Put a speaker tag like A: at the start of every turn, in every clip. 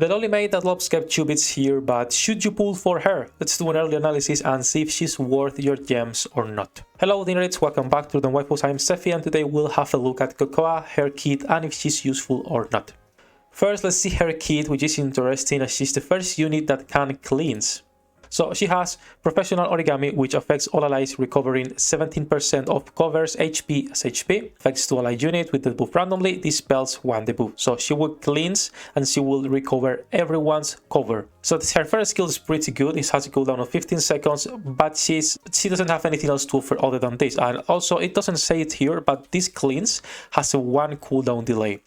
A: The lolly maid that loves kept 2 bits here, but should you pull for her? Let's do an early analysis and see if she's worth your gems or not. Hello degenerates, welcome back to the Waifus. I'm Sefi and today we'll have a look at Cocoa, her kit, and if she's useful or not. First, let's see her kit, which is interesting as she's the first unit that can cleanse. So she has Professional Origami, which affects all allies, recovering 17% of cover's HP as HP. Affects 2 ally unit with the debuff randomly, dispels 1 debuff. So she will cleanse and she will recover everyone's cover. So her first skill is pretty good. It has a cooldown of 15 seconds, but she doesn't have anything else to offer other than this. And also, it doesn't say it here, but this cleanse has a 1 cooldown delay.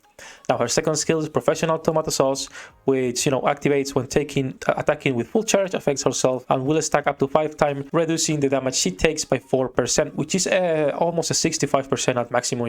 A: Now her second skill is Professional Tomato Sauce, which activates when attacking with full charge, affects herself, and will stack up to 5 times, reducing the damage she takes by 4%, which is almost a 65% at maximum,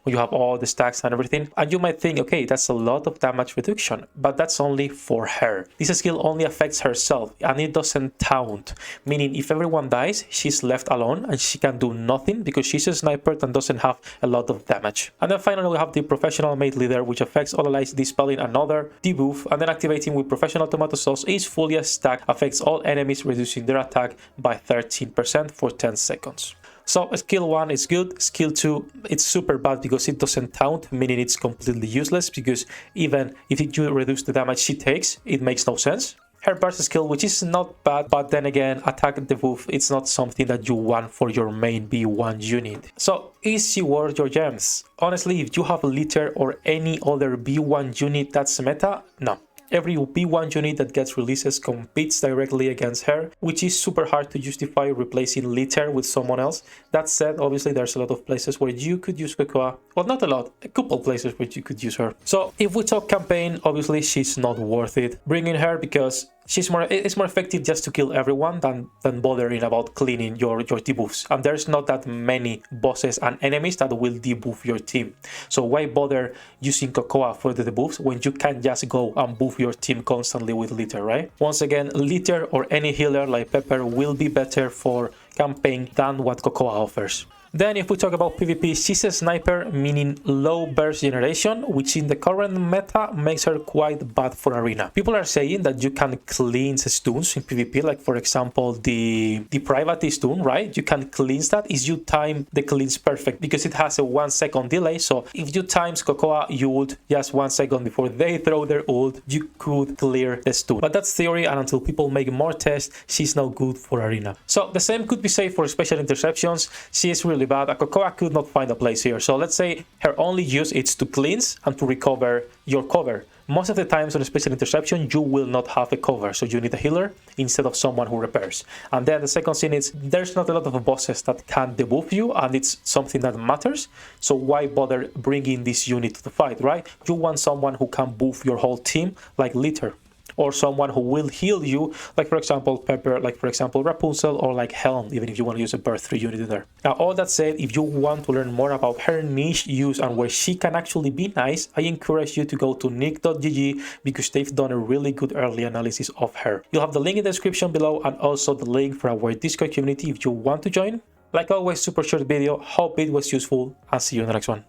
A: when you have all the stacks and everything. And you might think, okay, that's a lot of damage reduction, but that's only for her. This skill only affects herself and it doesn't taunt, meaning if everyone dies, she's left alone and she can do nothing because she's a sniper and doesn't have a lot of damage. And then finally we have the Professional Maid Leader, which affects all allies, dispelling another debuff, and then activating with Professional Tomato Sauce is fully stacked, affects all enemies, reducing their attack by 13% for 10 seconds. So skill 1 is good, skill 2 it's super bad because it doesn't taunt, meaning it's completely useless because even if you reduce the damage she takes, it makes no sense. Her burst skill, which is not bad, but then again, attack debuff, it's not something that you want for your main B1 unit. So, is she worth your gems? Honestly, if you have Litter or any other B1 unit that's meta, no. Every B1 unit that gets releases competes directly against her, which is super hard to justify replacing Litter with someone else. That said, obviously there's a lot of places where you could use Cocoa. Well, not a lot, a couple places where you could use her. So if we talk campaign, obviously she's not worth it. Bringing her because it's more effective just to kill everyone than bothering about cleaning your debuffs. And there's not that many bosses and enemies that will debuff your team. So why bother using Cocoa for the debuffs when you can just go and buff your team constantly with Litter, right? Once again, Litter or any healer like Pepper will be better for campaign than what Cocoa offers. Then if we talk about PvP, she's a sniper, meaning low burst generation, which in the current meta makes her quite bad for arena. People are saying that you can cleanse stuns in PvP, like for example the private stun, right? You can cleanse that if you time the cleanse perfect because it has a 1 second delay. So if you times Cocoa ult just 1 second before they throw their ult, you could clear the stun. But that's theory, and until people make more tests, she's not good for arena. So the same could be said for special interceptions. She is really bad. A Cocoa could not find a place here. So let's say her only use is to cleanse and to recover your cover. Most of the times on a special interception, you will not have a cover, so you need a healer instead of someone who repairs. And then the second thing is there's not a lot of bosses that can debuff you, and it's something that matters. So why bother bringing this unit to the fight, right? You want someone who can buff your whole team, like Litter, or someone who will heal you, like for example Pepper, like for example Rapunzel, or like Helm, even if you want to use a burst 3 unit in there. Now all that said, if you want to learn more about her niche use and where she can actually be nice, I encourage you to go to nick.gg because they've done a really good early analysis of her. You'll have the link in the description below and also the link for our Discord community if you want to join. Like always, super short video, hope it was useful, and see you in the next one.